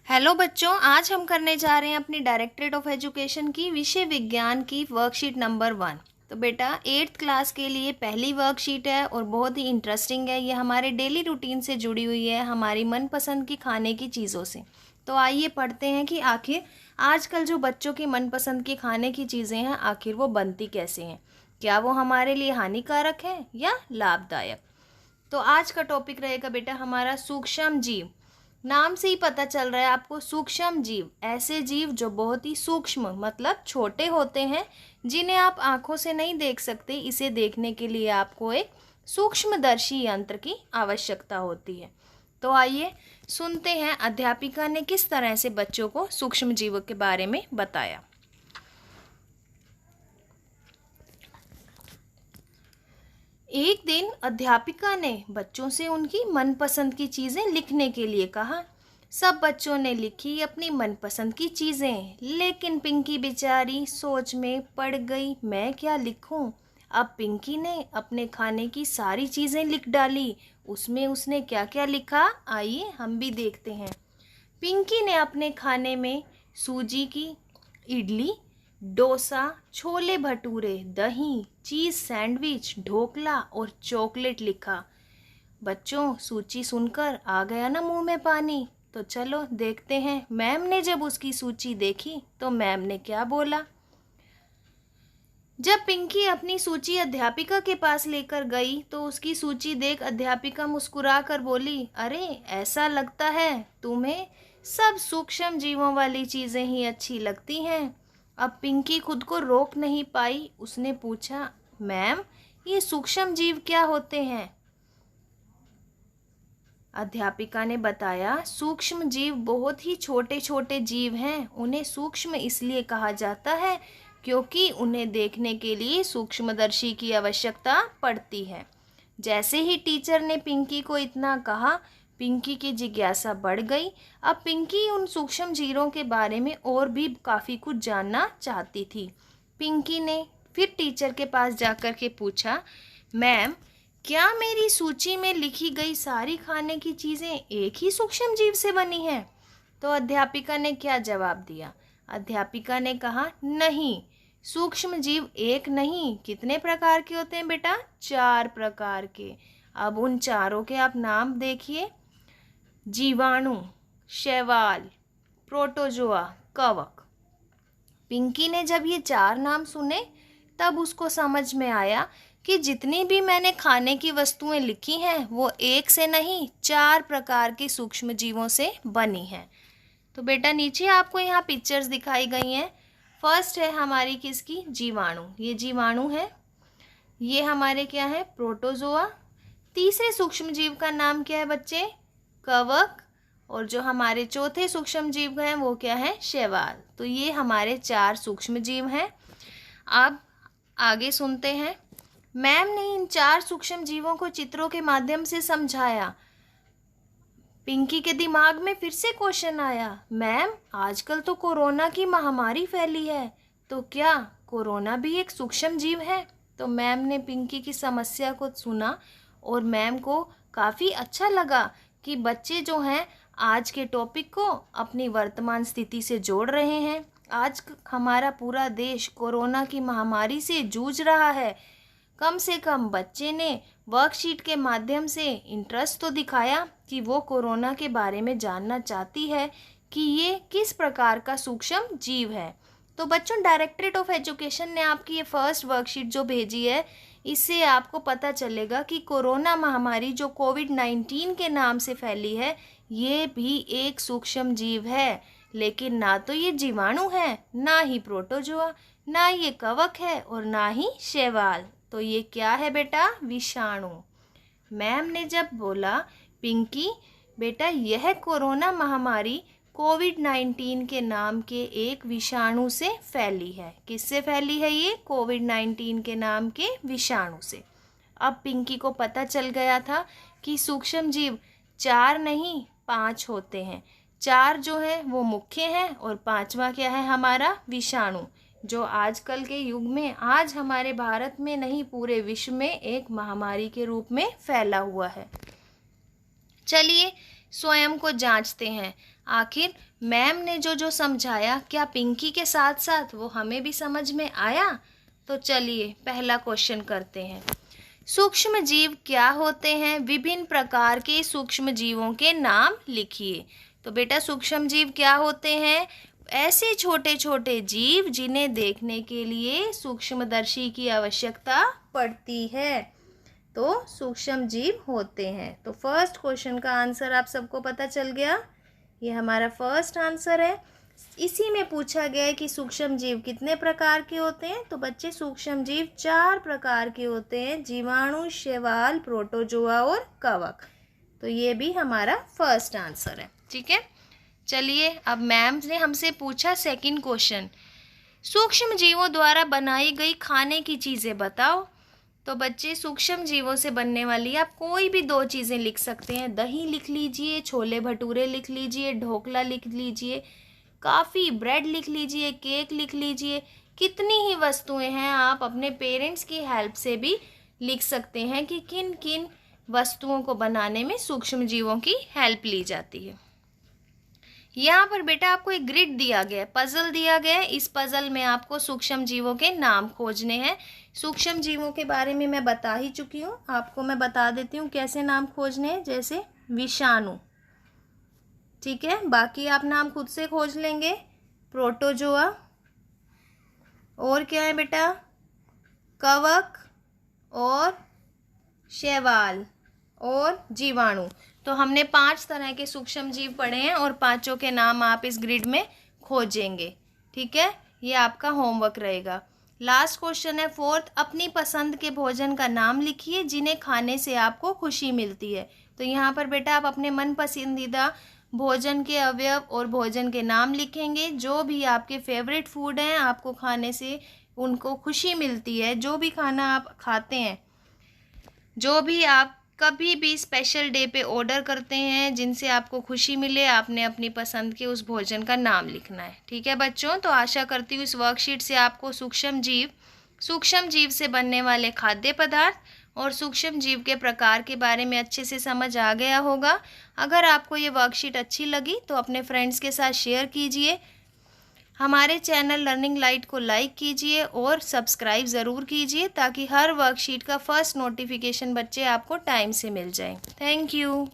Hello बच्चों, आज हम करने जा रहे हैं अपनी डायरेक्टरेट ऑफ एजुकेशन की विषय विज्ञान की वर्कशीट नंबर 1। तो बेटा 8th क्लास के लिए पहली वर्कशीट है और बहुत ही इंटरेस्टिंग है। ये हमारे डेली रूटीन से जुड़ी हुई है, हमारी मनपसंद की खाने की चीज़ों से। तो आइए पढ़ते हैं कि आखिर आजकल जो बच्चों की मनपसंद की खाने की चीज़ें हैं आखिर वो बनती कैसे हैं, क्या वो हमारे लिए हानिकारक है या लाभदायक। तो आज का टॉपिक रहेगा बेटा हमारा सूक्ष्म जीव। नाम से ही पता चल रहा है आपको, सूक्ष्म जीव ऐसे जीव जो बहुत ही सूक्ष्म मतलब छोटे होते हैं, जिन्हें आप आंखों से नहीं देख सकते। इसे देखने के लिए आपको एक सूक्ष्मदर्शी यंत्र की आवश्यकता होती है। तो आइए सुनते हैं अध्यापिका ने किस तरह से बच्चों को सूक्ष्म जीवों के बारे में बताया। एक दिन अध्यापिका ने बच्चों से उनकी मनपसंद की चीज़ें लिखने के लिए कहा। सब बच्चों ने लिखी अपनी मनपसंद की चीज़ें, लेकिन पिंकी बेचारी सोच में पड़ गई, मैं क्या लिखूं। अब पिंकी ने अपने खाने की सारी चीज़ें लिख डाली। उसमें उसने क्या क्या लिखा, आइए हम भी देखते हैं। पिंकी ने अपने खाने में सूजी की इडली, डोसा, छोले भटूरे, दही, चीज़ सैंडविच, ढोकला और चॉकलेट लिखा। बच्चों सूची सुनकर आ गया ना मुंह में पानी। तो चलो देखते हैं मैम ने जब उसकी सूची देखी तो मैम ने क्या बोला। जब पिंकी अपनी सूची अध्यापिका के पास लेकर गई तो उसकी सूची देख अध्यापिका मुस्कुरा कर बोली, अरे ऐसा लगता है तुम्हें सब सूक्ष्म जीवों वाली चीज़ें ही अच्छी लगती हैं। अब पिंकी खुद को रोक नहीं पाई, उसने पूछा, मैम ये सूक्ष्म जीव क्या होते हैं। अध्यापिका ने बताया, सूक्ष्म जीव बहुत ही छोटे छोटे जीव हैं। उन्हें सूक्ष्म इसलिए कहा जाता है क्योंकि उन्हें देखने के लिए सूक्ष्मदर्शी की आवश्यकता पड़ती है। जैसे ही टीचर ने पिंकी को इतना कहा, पिंकी की जिज्ञासा बढ़ गई। अब पिंकी उन सूक्ष्म जीवों के बारे में और भी काफ़ी कुछ जानना चाहती थी। पिंकी ने फिर टीचर के पास जाकर के पूछा, मैम क्या मेरी सूची में लिखी गई सारी खाने की चीज़ें एक ही सूक्ष्म जीव से बनी हैं। तो अध्यापिका ने क्या जवाब दिया। अध्यापिका ने कहा, नहीं, सूक्ष्म जीव एक नहीं, कितने प्रकार के होते हैं बेटा, 4 प्रकार के। अब उन चारों के आप नाम देखिए, जीवाणु, शैवाल, प्रोटोजोआ, कवक। पिंकी ने जब ये 4 नाम सुने तब उसको समझ में आया कि जितनी भी मैंने खाने की वस्तुएं लिखी हैं वो एक से नहीं 4 प्रकार के सूक्ष्म जीवों से बनी हैं। तो बेटा नीचे आपको यहाँ पिक्चर्स दिखाई गई हैं। फर्स्ट है हमारी किसकी, जीवाणु। ये जीवाणु है। ये हमारे क्या है, प्रोटोजोआ। तीसरे सूक्ष्म जीव का नाम क्या है बच्चे, कवक। और जो हमारे चौथे सूक्ष्म जीव हैं वो क्या है, शैवाल। तो ये हमारे 4 सूक्ष्म जीव हैं। अब आगे सुनते हैं। मैम ने इन 4 सूक्ष्म जीवों को चित्रों के माध्यम से समझाया। पिंकी के दिमाग में फिर से क्वेश्चन आया, मैम आजकल तो कोरोना की महामारी फैली है, तो क्या कोरोना भी एक सूक्ष्म जीव है। तो मैम ने पिंकी की समस्या को सुना और मैम को काफ़ी अच्छा लगा कि बच्चे जो हैं आज के टॉपिक को अपनी वर्तमान स्थिति से जोड़ रहे हैं। आज हमारा पूरा देश कोरोना की महामारी से जूझ रहा है। कम से कम बच्चे ने वर्कशीट के माध्यम से इंटरेस्ट तो दिखाया कि वो कोरोना के बारे में जानना चाहती है कि ये किस प्रकार का सूक्ष्म जीव है। तो बच्चों डायरेक्टरेट ऑफ एजुकेशन ने आपकी ये फर्स्ट वर्कशीट जो भेजी है, इससे आपको पता चलेगा कि कोरोना महामारी जो कोविड-19 के नाम से फैली है, ये भी एक सूक्ष्म जीव है। लेकिन ना तो ये जीवाणु है, ना ही प्रोटोजोआ, ना ये कवक है और ना ही शैवाल। तो ये क्या है बेटा, विषाणु। मैम ने जब बोला, पिंकी बेटा यह कोरोना महामारी कोविड-19 के नाम के एक विषाणु से फैली है। किससे फैली है ये, कोविड-19 के नाम के विषाणु से। अब पिंकी को पता चल गया था कि सूक्ष्म जीव 4 नहीं 5 होते हैं। 4 जो है वो मुख्य हैं और 5वां क्या है हमारा, विषाणु, जो आजकल के युग में आज हमारे भारत में नहीं पूरे विश्व में एक महामारी के रूप में फैला हुआ है। चलिए स्वयं को जांचते हैं। आखिर मैम ने जो जो समझाया क्या पिंकी के साथ साथ वो हमें भी समझ में आया? तो चलिए पहला क्वेश्चन करते हैं। सूक्ष्म जीव क्या होते हैं? विभिन्न प्रकार के सूक्ष्म जीवों के नाम लिखिए। तो बेटा सूक्ष्म जीव क्या होते हैं? ऐसे छोटे छोटे जीव जिन्हें देखने के लिए सूक्ष्मदर्शी की आवश्यकता पड़ती है, तो सूक्ष्म जीव होते हैं। तो फर्स्ट क्वेश्चन का आंसर आप सबको पता चल गया, ये हमारा फर्स्ट आंसर है। इसी में पूछा गया है कि सूक्ष्म जीव कितने प्रकार के होते हैं? तो बच्चे सूक्ष्म जीव 4 प्रकार के होते हैं, जीवाणु, शैवाल, प्रोटोजोआ और कवक। तो ये भी हमारा फर्स्ट आंसर है। ठीक है, चलिए अब मैम ने हमसे पूछा सेकंड क्वेश्चन, सूक्ष्म जीवों द्वारा बनाई गई खाने की चीज़ें बताओ। तो बच्चे सूक्ष्म जीवों से बनने वाली आप कोई भी 2 चीज़ें लिख सकते हैं। दही लिख लीजिए, छोले भटूरे लिख लीजिए, ढोकला लिख लीजिए, काफ़ी ब्रेड लिख लीजिए, केक लिख लीजिए। कितनी ही वस्तुएं हैं, आप अपने पेरेंट्स की हेल्प से भी लिख सकते हैं कि किन किन वस्तुओं को बनाने में सूक्ष्म जीवों की हेल्प ली जाती है। यहाँ पर बेटा आपको एक ग्रिड दिया गया है, पजल दिया गया है। इस पजल में आपको सूक्ष्म जीवों के नाम खोजने हैं। सूक्ष्म जीवों के बारे में मैं बता ही चुकी हूँ, आपको मैं बता देती हूँ कैसे नाम खोजने हैं। जैसे विषाणु, ठीक है, बाकी आप नाम खुद से खोज लेंगे। प्रोटोजोआ, और क्या है बेटा, कवक और शैवाल और जीवाणु। तो हमने 5 तरह के सूक्ष्म जीव पढ़े हैं और 5 के नाम आप इस ग्रिड में खोजेंगे। ठीक है, ये आपका होमवर्क रहेगा। लास्ट क्वेश्चन है फोर्थ, अपनी पसंद के भोजन का नाम लिखिए जिन्हें खाने से आपको खुशी मिलती है। तो यहाँ पर बेटा आप अपने मन पसंदीदा भोजन के अवयव और भोजन के नाम लिखेंगे। जो भी आपके फेवरेट फूड हैं, आपको खाने से उनको खुशी मिलती है, जो भी खाना आप खाते हैं, जो भी आप कभी भी स्पेशल डे पे ऑर्डर करते हैं, जिनसे आपको खुशी मिले, आपने अपनी पसंद के उस भोजन का नाम लिखना है। ठीक है बच्चों, तो आशा करती हूँ इस वर्कशीट से आपको सूक्ष्म जीव से बनने वाले खाद्य पदार्थ और सूक्ष्म जीव के प्रकार के बारे में अच्छे से समझ आ गया होगा। अगर आपको ये वर्कशीट अच्छी लगी तो अपने फ्रेंड्स के साथ शेयर कीजिए। हमारे चैनल लर्निंग लाइट को लाइक कीजिए और सब्सक्राइब ज़रूर कीजिए ताकि हर वर्कशीट का फर्स्ट नोटिफिकेशन बच्चे आपको टाइम से मिल जाए। Thank you.